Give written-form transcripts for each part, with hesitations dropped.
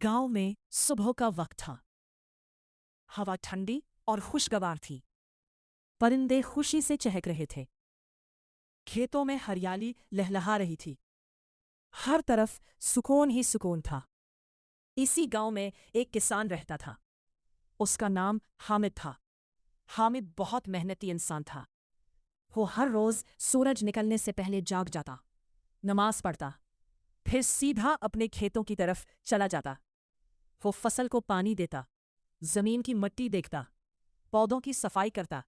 गांव में सुबह का वक्त था। हवा ठंडी और खुशगवार थी। परिंदे खुशी से चहक रहे थे। खेतों में हरियाली लहलहा रही थी। हर तरफ सुकून ही सुकून था। इसी गांव में एक किसान रहता था। उसका नाम हामिद था। हामिद बहुत मेहनती इंसान था। वो हर रोज सूरज निकलने से पहले जाग जाता, नमाज पढ़ता, फिर सीधा अपने खेतों की तरफ चला जाता। वो फसल को पानी देता, जमीन की मिट्टी देखता, पौधों की सफाई करता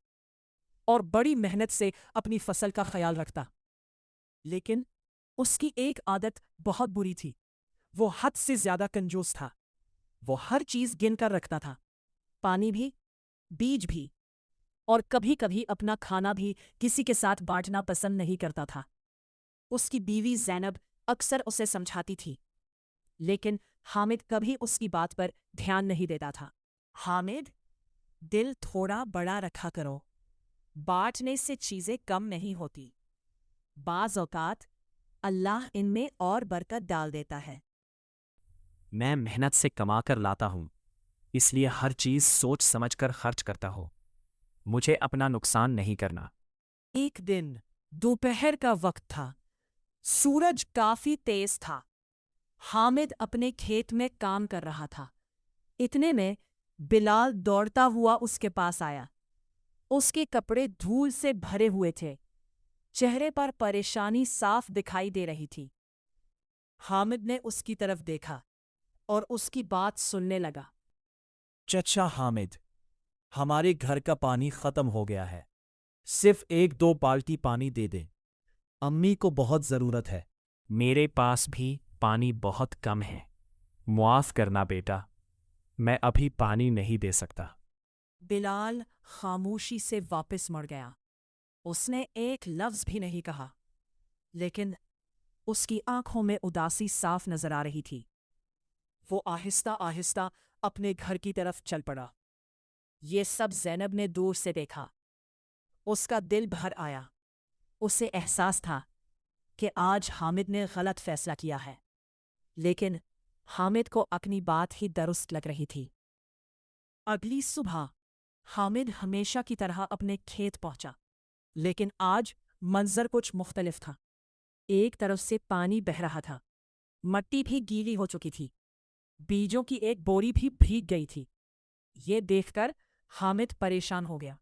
और बड़ी मेहनत से अपनी फसल का ख्याल रखता। लेकिन उसकी एक आदत बहुत बुरी थी। वो हद से ज्यादा कंजूस था। वो हर चीज गिन कर रखता था, पानी भी, बीज भी, और कभी कभी अपना खाना भी किसी के साथ बांटना पसंद नहीं करता था। उसकी बीवी ज़ैनब अक्सर उसे समझाती थी, लेकिन हामिद कभी उसकी बात पर ध्यान नहीं देता था। हामिद, दिल थोड़ा बड़ा रखा करो। बांटने से चीजें कम नहीं होती। बाज़ औकात अल्लाह इनमें और बरकत डाल देता है। मैं मेहनत से कमा कर लाता हूँ, इसलिए हर चीज सोच समझ कर खर्च करता हो। मुझे अपना नुकसान नहीं करना। एक दिन दोपहर का वक्त था। सूरज काफी तेज था। हामिद अपने खेत में काम कर रहा था। इतने में बिलाल दौड़ता हुआ उसके पास आया। उसके कपड़े धूल से भरे हुए थे। चेहरे पर परेशानी साफ दिखाई दे रही थी। हामिद ने उसकी तरफ देखा और उसकी बात सुनने लगा। चचा हामिद, हमारे घर का पानी खत्म हो गया है। सिर्फ 1-2 बाल्टी पानी दे दे। अम्मी को बहुत जरूरत है। मेरे पास भी पानी बहुत कम है। मुआफ करना बेटा, मैं अभी पानी नहीं दे सकता। बिलाल खामोशी से वापस मुड़ गया। उसने एक लफ्ज भी नहीं कहा, लेकिन उसकी आंखों में उदासी साफ नजर आ रही थी। वो आहिस्ता आहिस्ता अपने घर की तरफ चल पड़ा। ये सब ज़ैनब ने दूर से देखा। उसका दिल भर आया। उसे एहसास था कि आज हामिद ने गलत फैसला किया है, लेकिन हामिद को अपनी बात ही दुरुस्त लग रही थी। अगली सुबह हामिद हमेशा की तरह अपने खेत पहुंचा, लेकिन आज मंजर कुछ मुख्तलिफ था। एक तरफ से पानी बह रहा था, मट्टी भी गीली हो चुकी थी, बीजों की एक बोरी भी भीग गई थी। ये देखकर हामिद परेशान हो गया।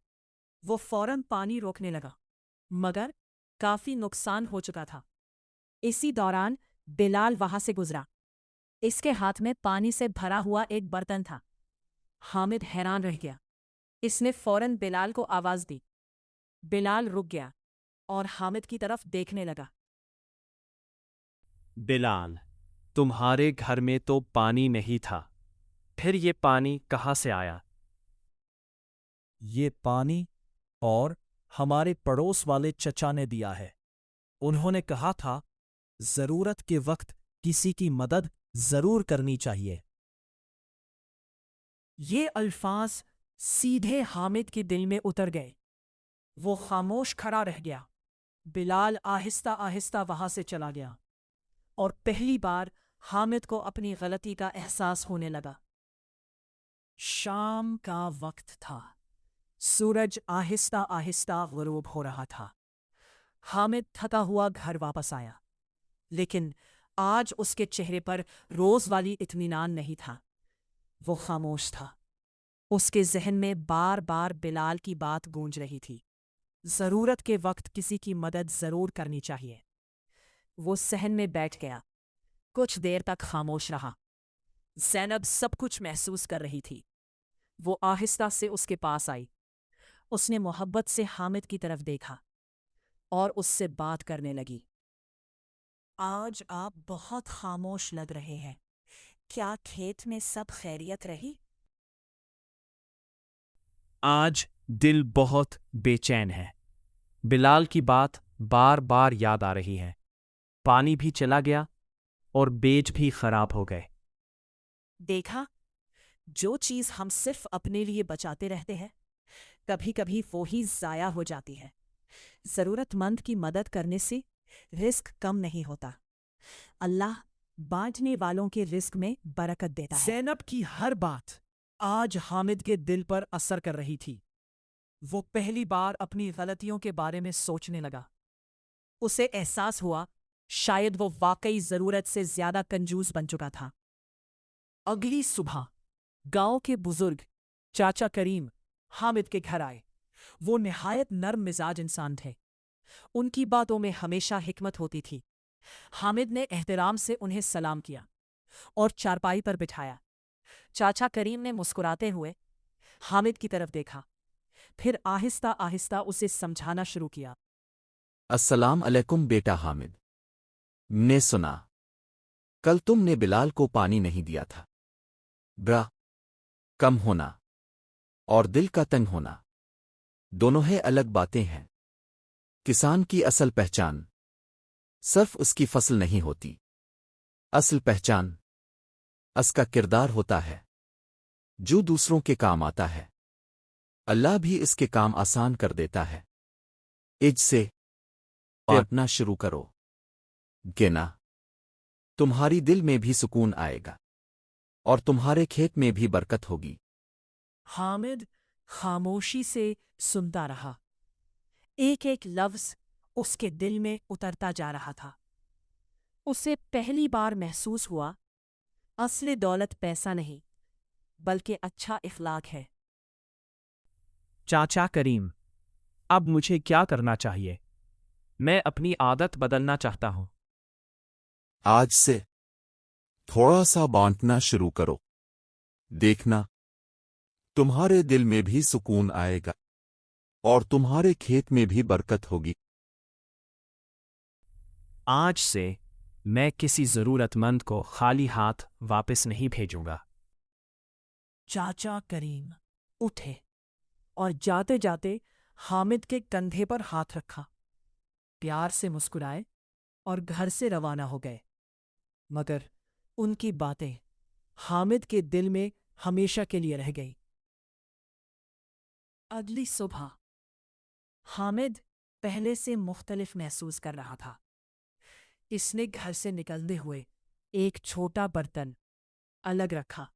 वो फौरन पानी रोकने लगा, मगर काफी नुकसान हो चुका था। इसी दौरान बिलाल वहां से गुजरा। इसके हाथ में पानी से भरा हुआ एक बर्तन था। हामिद हैरान रह गया। इसने फौरन बिलाल को आवाज दी। बिलाल रुक गया और हामिद की तरफ देखने लगा। बिलाल, तुम्हारे घर में तो पानी नहीं था, फिर ये पानी कहाँ से आया? ये पानी और हमारे पड़ोस वाले चचा ने दिया है। उन्होंने कहा था, जरूरत के वक्त किसी की मदद जरूर करनी चाहिए। ये अल्फाज सीधे हामिद के दिल में उतर गए। वो खामोश खड़ा रह गया। बिलाल आहिस्ता आहिस्ता वहां से चला गया और पहली बार हामिद को अपनी गलती का एहसास होने लगा। शाम का वक्त था। सूरज आहिस्ता आहिस्ता गुरूब हो रहा था। हामिद थका हुआ घर वापस आया, लेकिन आज उसके चेहरे पर रोज वाली इत्मीनान नहीं था। वो खामोश था। उसके जहन में बार बार बिलाल की बात गूंज रही थी। जरूरत के वक्त किसी की मदद जरूर करनी चाहिए। वो सहन में बैठ गया। कुछ देर तक खामोश रहा। ज़ैनब सब कुछ महसूस कर रही थी। वो आहिस्ता से उसके पास आई। उसने मोहब्बत से हामिद की तरफ देखा और उससे बात करने लगी। आज आप बहुत खामोश लग रहे हैं। क्या खेत में सब खैरियत रही? आज दिल बहुत बेचैन है। बिलाल की बात बार बार याद आ रही है। पानी भी चला गया और बेज भी खराब हो गए। देखा, जो चीज हम सिर्फ अपने लिए बचाते रहते हैं, कभी कभी वो ही ज़ाया हो जाती है। ज़रूरतमंद की मदद करने से रिस्क कम नहीं होता। अल्लाह बांटने वालों के रिस्क में बरकत देता है। ज़ैनब की हर बात आज हामिद के दिल पर असर कर रही थी। वो पहली बार अपनी गलतियों के बारे में सोचने लगा। उसे एहसास हुआ शायद वो वाकई जरूरत से ज्यादा कंजूस बन चुका था। अगली सुबह गांव के बुजुर्ग चाचा करीम हामिद के घर आए। वो निहायत नर्म मिजाज इंसान थे। उनकी बातों में हमेशा हिकमत होती थी। हामिद ने एहतराम से उन्हें सलाम किया और चारपाई पर बिठाया। चाचा करीम ने मुस्कुराते हुए हामिद की तरफ देखा, फिर आहिस्ता आहिस्ता उसे समझाना शुरू किया। अस्सलाम अलैकुम बेटा हामिद। ने सुना कल तुमने बिलाल को पानी नहीं दिया था। ब्रा कम होना और दिल का तंग होना दोनों है अलग बातें हैं। किसान की असल पहचान सिर्फ उसकी फसल नहीं होती। असल पहचान उसका किरदार होता है जो दूसरों के काम आता है। अल्लाह भी इसके काम आसान कर देता है। इज से बांटना शुरू करो, गिना तुम्हारी दिल में भी सुकून आएगा और तुम्हारे खेत में भी बरकत होगी। हामिद खामोशी से सुनता रहा। एक एक लफ्ज उसके दिल में उतरता जा रहा था। उसे पहली बार महसूस हुआ असली दौलत पैसा नहीं बल्कि अच्छा इखलाक है। चाचा करीम, अब मुझे क्या करना चाहिए? मैं अपनी आदत बदलना चाहता हूं। आज से थोड़ा सा बांटना शुरू करो, देखना तुम्हारे दिल में भी सुकून आएगा और तुम्हारे खेत में भी बरकत होगी। आज से मैं किसी जरूरतमंद को खाली हाथ वापस नहीं भेजूंगा। चाचा करीम उठे और जाते जाते हामिद के कंधे पर हाथ रखा, प्यार से मुस्कुराए और घर से रवाना हो गए। मगर उनकी बातें हामिद के दिल में हमेशा के लिए रह गई। अगली सुबह हामिद पहले से मुख्तलिफ महसूस कर रहा था। इसने घर से निकलते हुए एक छोटा बर्तन अलग रखा,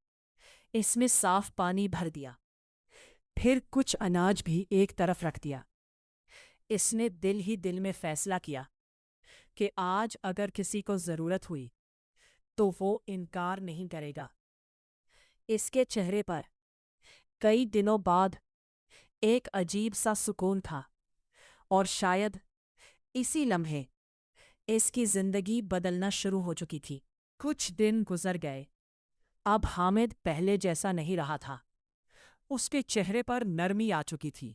इसमें साफ पानी भर दिया, फिर कुछ अनाज भी एक तरफ रख दिया। इसने दिल ही दिल में फैसला किया कि आज अगर किसी को जरूरत हुई तो वो इनकार नहीं करेगा। इसके चेहरे पर कई दिनों बाद एक अजीब सा सुकून था और शायद इसी लम्हे इसकी जिंदगी बदलना शुरू हो चुकी थी। कुछ दिन गुजर गए। अब हामिद पहले जैसा नहीं रहा था। उसके चेहरे पर नरमी आ चुकी थी।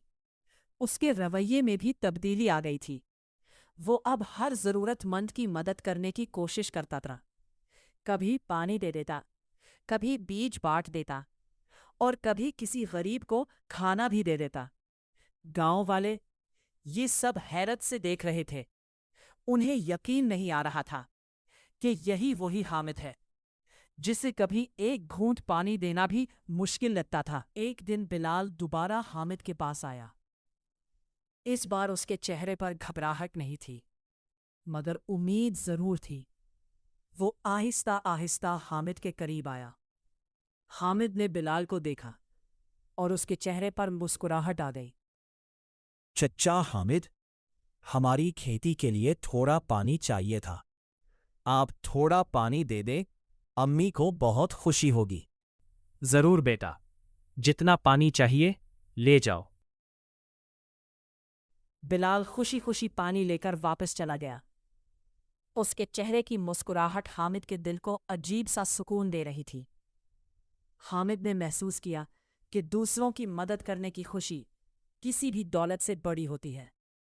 उसके रवैये में भी तब्दीली आ गई थी। वो अब हर जरूरतमंद की मदद करने की कोशिश करता था। कभी पानी दे देता, कभी बीज बांट देता और कभी किसी गरीब को खाना भी दे देता। गांव वाले ये सब हैरत से देख रहे थे। उन्हें यकीन नहीं आ रहा था कि यही वही हामिद है जिसे कभी एक घूंट पानी देना भी मुश्किल लगता था। एक दिन बिलाल दोबारा हामिद के पास आया। इस बार उसके चेहरे पर घबराहट नहीं थी, मगर उम्मीद जरूर थी। वो आहिस्ता आहिस्ता हामिद के करीब आया। हामिद ने बिलाल को देखा और उसके चेहरे पर मुस्कुराहट आ गई। चच्चा हामिद, हमारी खेती के लिए थोड़ा पानी चाहिए था। आप थोड़ा पानी दे दे, अम्मी को बहुत खुशी होगी। जरूर बेटा, जितना पानी चाहिए ले जाओ। बिलाल खुशी खुशी पानी लेकर वापस चला गया। उसके चेहरे की मुस्कुराहट हामिद के दिल को अजीब सा सुकून दे रही थी। हामिद ने महसूस किया कि दूसरों की मदद करने की खुशी किसी भी दौलत से बड़ी होती है।